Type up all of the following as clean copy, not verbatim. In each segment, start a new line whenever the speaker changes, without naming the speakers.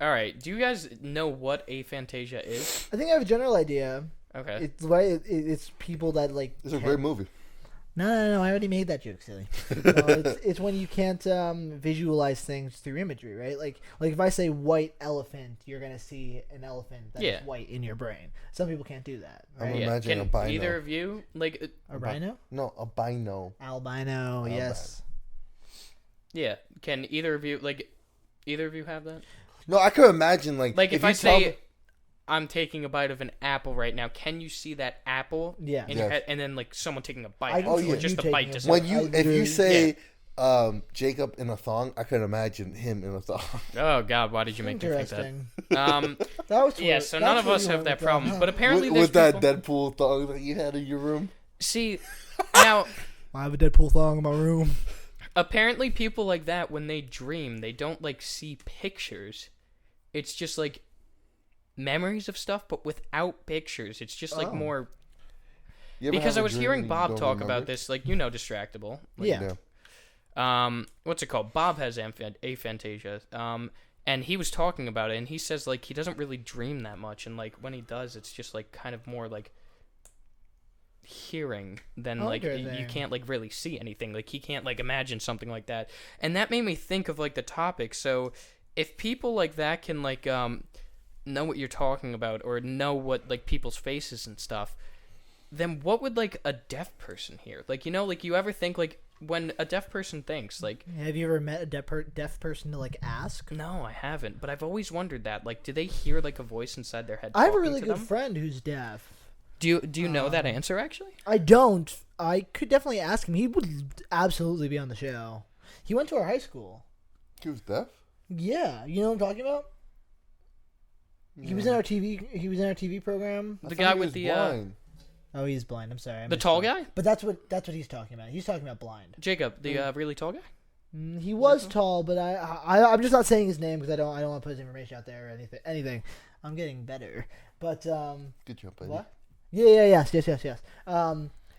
All right. Do you guys know what aphantasia is?
I think I have a general idea.
Okay.
It's people that like.
It's a great movie.
No. I already made that joke, silly. No, it's when you can't visualize things through imagery, right? Like if I say white elephant, you're gonna see an elephant that is white in your brain. Some people can't do that. Right?
I'm imagining a bino.
Either of you like
a rhino?
No, a bino.
Albino, yes.
Yeah. Can either of you have that?
No, I could imagine like
if I say I'm taking a bite of an apple right now, can you see that apple?
Yeah.
In your head, and then like someone taking a bite, just the bite.
If you say Jacob in a thong, I could imagine him in a thong.
Oh God, why did you make me think that?
That was
so none of us have that problem, but apparently
with that Deadpool thong that you had in your room.
See, now
I have a Deadpool thong in my room.
Apparently, people like that when they dream, they don't like see pictures. It's just like memories of stuff, but without pictures. It's just like more. Because I was hearing Bob talk about this, like Distractable.
Yeah.
What's it called? Bob has aphantasia. And he was talking about it, and he says like he doesn't really dream that much, and like when he does, it's just like kind of more like hearing than like you can't like really see anything. Like he can't like imagine something like that, and that made me think of like the topic. So if people like that can like know what you're talking about or know what like people's faces and stuff, then what would like a deaf person hear? Like like you ever think like when a deaf person thinks like,
have you ever met a deaf person to like ask?
No, I haven't, but I've always wondered that. Like, do they hear like a voice inside their head?
I have a really good friend who's deaf.
Do you know that answer actually?
I don't. I could definitely ask him. He would absolutely be on the show. He went to our high school.
He was deaf?
Yeah, you know what I'm talking about? Yeah. He was in our TV program.
The guy with the
blind.
Oh, he's blind. I'm sorry.
The tall guy?
But that's what he's talking about. He's talking about blind.
Jacob, the really tall guy?
He was tall, but I'm just not saying his name because I don't want to put his information out there or anything. I'm getting better, but
good job, buddy.
What? Yeah, yes.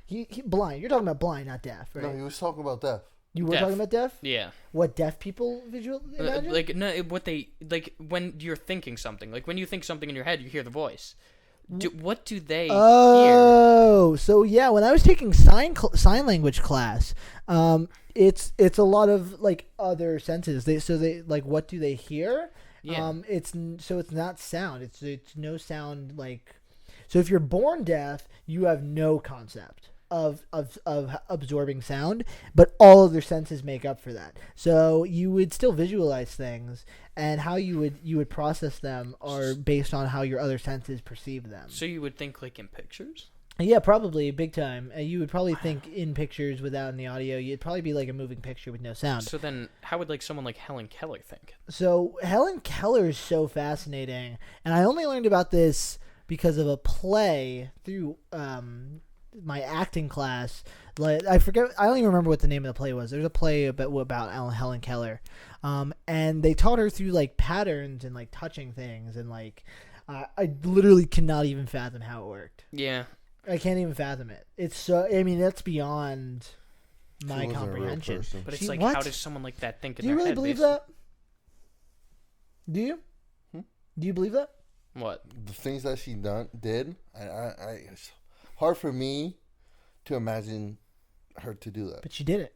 He blind. You're talking about blind, not deaf, right?
No, he was talking about deaf.
You were talking about deaf?
Yeah.
What deaf people imagine?
Like no, what they like when you're thinking something. Like when you think something in your head, you hear the voice. What do they hear?
Oh, so yeah, when I was taking sign language class, it's a lot of like other senses. They like what do they hear?
Yeah.
It's not sound. It's no sound like. So if you're born deaf, you have no concept of absorbing sound, but all other senses make up for that. So you would still visualize things, and how you would process them are based on how your other senses perceive them.
So you would think like in pictures?
Yeah, probably big time. You would probably think in pictures without any audio. It'd probably be like a moving picture with no sound.
So then how would like someone like Helen Keller think?
So Helen Keller is so fascinating, and I only learned about this because of a play through my acting class. Like I don't even remember what the name of the play was. There's a play about Helen Keller, and they taught her through like patterns and like touching things, and like I literally cannot even fathom how it worked.
Yeah,
I can't even fathom it. It's so. I mean, that's beyond my comprehension.
But it's like, how does someone like that think in
their head? Do you really believe that? Do you? Do you believe that?
What?
The things that she did, it's hard for me to imagine her to do that.
But she did it.